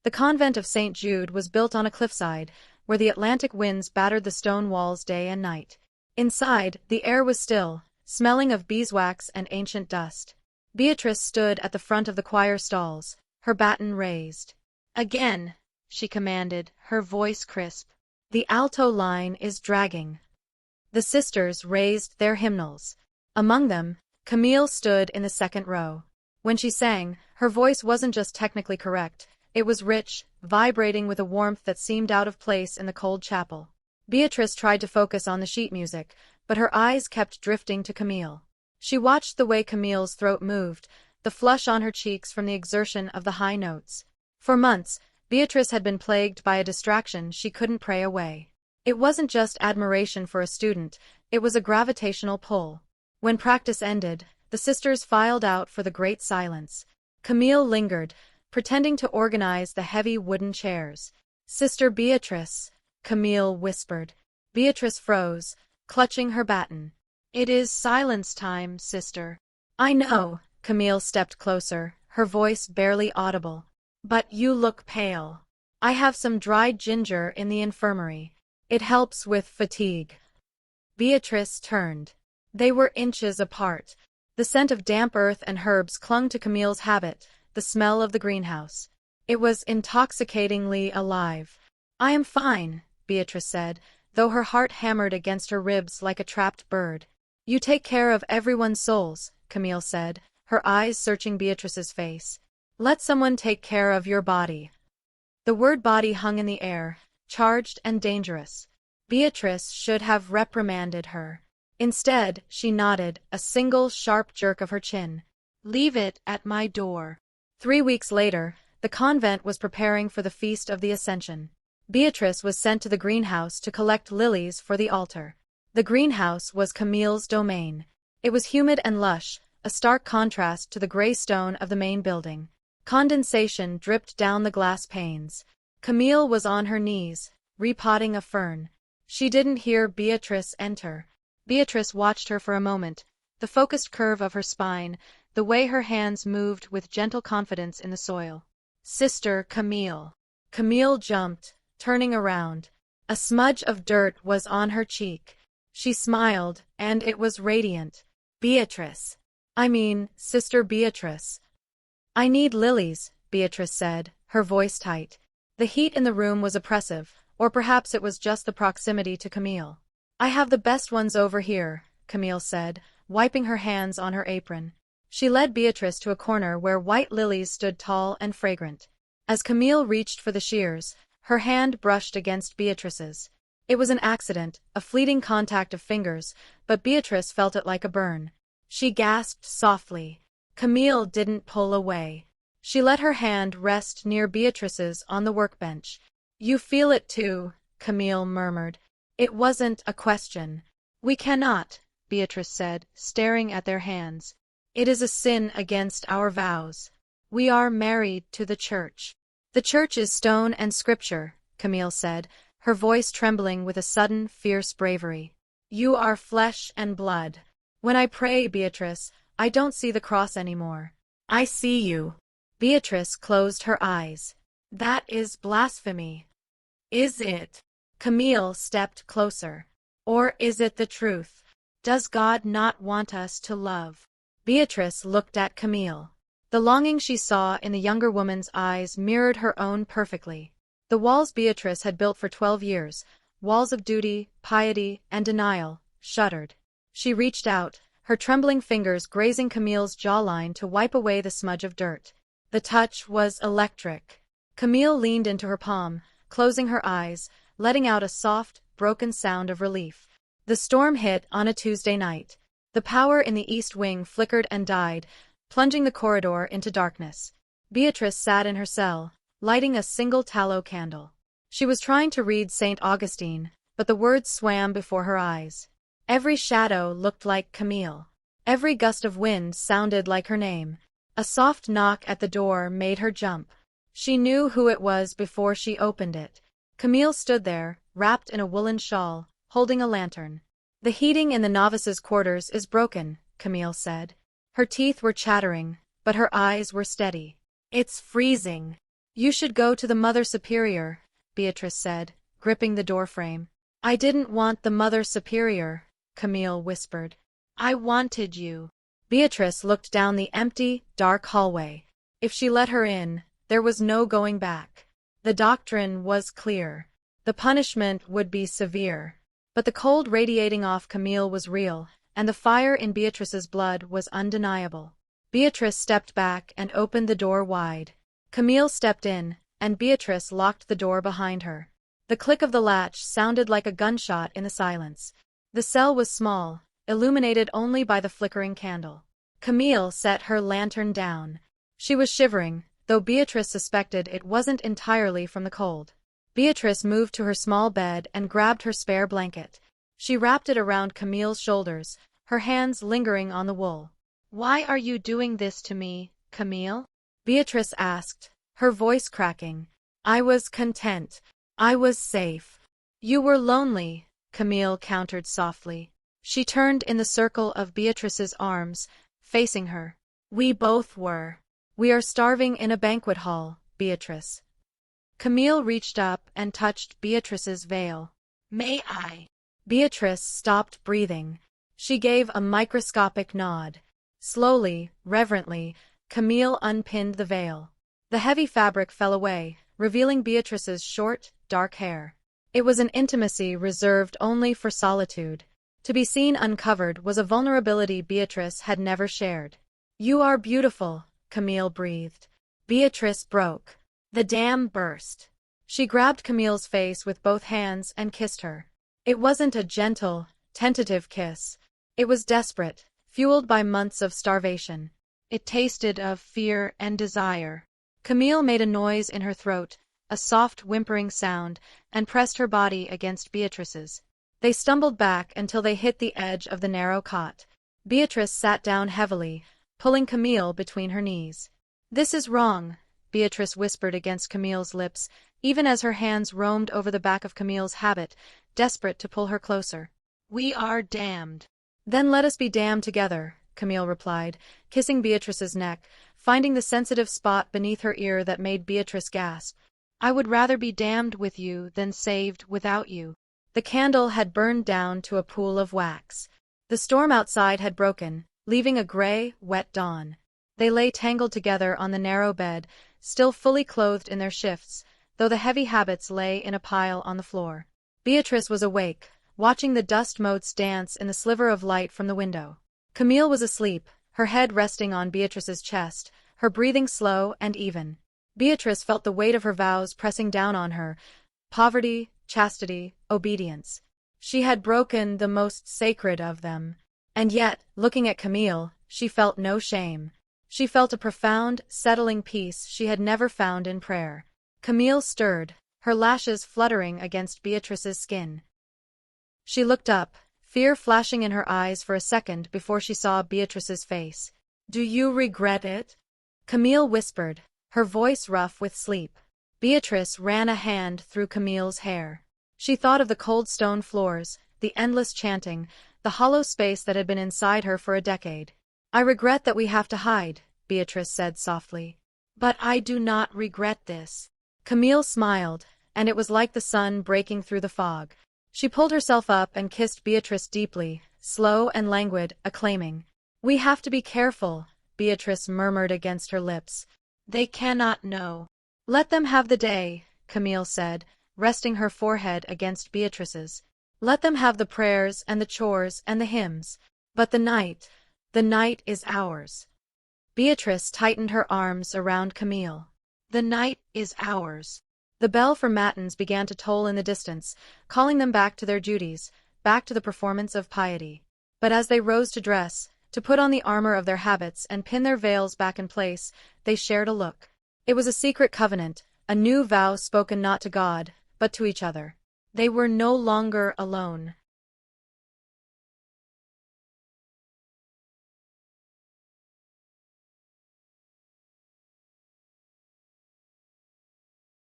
The convent of Saint Jude was built on a cliffside, where the Atlantic winds battered the stone walls day and night. Inside, the air was still, smelling of beeswax and ancient dust. Beatrice stood at the front of the choir stalls, her baton raised. "Again," she commanded, her voice crisp. "The alto line is dragging." The sisters raised their hymnals. Among them, Camille stood in the second row. When she sang, her voice wasn't just technically correct, it was rich, vibrating with a warmth that seemed out of place in the cold chapel. Beatrice tried to focus on the sheet music, but her eyes kept drifting to Camille. She watched the way Camille's throat moved, the flush on her cheeks from the exertion of the high notes. For months, Beatrice had been plagued by a distraction she couldn't pray away. It wasn't just admiration for a student, it was a gravitational pull. When practice ended, the sisters filed out for the great silence. Camille lingered, pretending to organize the heavy wooden chairs. "Sister Beatrice," Camille whispered. Beatrice froze, clutching her baton. "It is silence time, sister." "I know." Camille stepped closer, her voice barely audible. "But you look pale. I have some dried ginger in the infirmary. It helps with fatigue." Beatrice turned. They were inches apart. The scent of damp earth and herbs clung to Camille's habit, the smell of the greenhouse. It was intoxicatingly alive. "I am fine," Beatrice said, though her heart hammered against her ribs like a trapped bird. "You take care of everyone's souls," Camille said, her eyes searching Beatrice's face. "Let someone take care of your body." The word body hung in the air, charged and dangerous. Beatrice should have reprimanded her. Instead, she nodded, a single sharp jerk of her chin. "Leave it at my door." 3 weeks later, the convent was preparing for the Feast of the Ascension. Beatrice was sent to the greenhouse to collect lilies for the altar. The greenhouse was Camille's domain. It was humid and lush, a stark contrast to the gray stone of the main building. Condensation dripped down the glass panes. Camille was on her knees, repotting a fern. She didn't hear Beatrice enter. Beatrice watched her for a moment, the focused curve of her spine, the way her hands moved with gentle confidence in the soil. "Sister Camille." Camille jumped, turning around. A smudge of dirt was on her cheek. She smiled, and it was radiant. "Beatrice. Sister Beatrice." "I need lilies," Beatrice said, her voice tight. The heat in the room was oppressive, or perhaps it was just the proximity to Camille. "I have the best ones over here," Camille said, wiping her hands on her apron. She led Beatrice to a corner where white lilies stood tall and fragrant. As Camille reached for the shears, her hand brushed against Beatrice's. It was an accident, a fleeting contact of fingers, but Beatrice felt it like a burn. She gasped softly. Camille didn't pull away. She let her hand rest near Beatrice's on the workbench. "You feel it too," Camille murmured. "It wasn't a question." "We cannot," Beatrice said, staring at their hands. "It is a sin against our vows. We are married to the church." "The church is stone and scripture," Camille said, her voice trembling with a sudden, fierce bravery. "You are flesh and blood. When I pray, Beatrice, I don't see the cross anymore. I see you." Beatrice closed her eyes. "That is blasphemy." "Is it?" Camille stepped closer. "Or is it the truth? Does God not want us to love?" Beatrice looked at Camille. The longing she saw in the younger woman's eyes mirrored her own perfectly. The walls Beatrice had built for 12 years, walls of duty, piety, and denial, shuddered. She reached out, her trembling fingers grazing Camille's jawline to wipe away the smudge of dirt. The touch was electric. Camille leaned into her palm, closing her eyes, letting out a soft, broken sound of relief. The storm hit on a Tuesday night. The power in the east wing flickered and died, plunging the corridor into darkness. Beatrice sat in her cell, lighting a single tallow candle. She was trying to read St. Augustine, but the words swam before her eyes. Every shadow looked like Camille. Every gust of wind sounded like her name. A soft knock at the door made her jump. She knew who it was before she opened it. Camille stood there, wrapped in a woolen shawl, holding a lantern. "The heating in the novices' quarters is broken," Camille said. Her teeth were chattering, but her eyes were steady. "It's freezing. You should go to the Mother Superior, Beatrice said, gripping the doorframe. I didn't want the Mother Superior, Camille whispered. I wanted you. Beatrice looked down the empty, dark hallway. If she let her in, there was no going back. The doctrine was clear. The punishment would be severe. But the cold radiating off Camille was real, and the fire in Beatrice's blood was undeniable. Beatrice stepped back and opened the door wide. Camille stepped in, and Beatrice locked the door behind her. The click of the latch sounded like a gunshot in the silence. The cell was small, illuminated only by the flickering candle. Camille set her lantern down. She was shivering, though Beatrice suspected it wasn't entirely from the cold. Beatrice moved to her small bed and grabbed her spare blanket. She wrapped it around Camille's shoulders, her hands lingering on the wool. Why are you doing this to me, Camille? Beatrice asked, her voice cracking. I was content. I was safe. You were lonely, Camille countered softly. She turned in the circle of Beatrice's arms, facing her. We both were. We are starving in a banquet hall, Beatrice. Camille reached up and touched Beatrice's veil. May I? Beatrice stopped breathing. She gave a microscopic nod. Slowly, reverently, Camille unpinned the veil. The heavy fabric fell away, revealing Beatrice's short, dark hair. It was an intimacy reserved only for solitude. To be seen uncovered was a vulnerability Beatrice had never shared. You are beautiful, Camille breathed. Beatrice broke. The dam burst. She grabbed Camille's face with both hands and kissed her. It wasn't a gentle, tentative kiss. It was desperate, fueled by months of starvation. It tasted of fear and desire. Camille made a noise in her throat, a soft whimpering sound, and pressed her body against Beatrice's. They stumbled back until they hit the edge of the narrow cot. Beatrice sat down heavily, pulling Camille between her knees. This is wrong, Beatrice whispered against Camille's lips, even as her hands roamed over the back of Camille's habit, desperate to pull her closer. We are damned. Then let us be damned together, Camille replied, kissing Beatrice's neck, finding the sensitive spot beneath her ear that made Beatrice gasp. I would rather be damned with you than saved without you. The candle had burned down to a pool of wax. The storm outside had broken, leaving a gray, wet dawn. They lay tangled together on the narrow bed, still fully clothed in their shifts, though the heavy habits lay in a pile on the floor. Beatrice was awake, watching the dust motes dance in the sliver of light from the window. Camille was asleep, her head resting on Beatrice's chest, her breathing slow and even. Beatrice felt the weight of her vows pressing down on her: poverty, chastity, obedience. She had broken the most sacred of them. And yet, looking at Camille, she felt no shame. She felt a profound, settling peace she had never found in prayer. Camille stirred, her lashes fluttering against Beatrice's skin. She looked up, fear flashing in her eyes for a second before she saw Beatrice's face. Do you regret it? Camille whispered, her voice rough with sleep. Beatrice ran a hand through Camille's hair. She thought of the cold stone floors, the endless chanting, the hollow space that had been inside her for a decade. I regret that we have to hide, Beatrice said softly. But I do not regret this. Camille smiled, and it was like the sun breaking through the fog. She pulled herself up and kissed Beatrice deeply, slow and languid, acclaiming. We have to be careful, Beatrice murmured against her lips. They cannot know. Let them have the day, Camille said, resting her forehead against Beatrice's. Let them have the prayers and the chores and the hymns. But the night is ours. Beatrice tightened her arms around Camille. The night is ours. The bell for matins began to toll in the distance, calling them back to their duties, back to the performance of piety. But as they rose to dress, to put on the armor of their habits and pin their veils back in place, they shared a look. It was a secret covenant, a new vow spoken not to God, but to each other. They were no longer alone.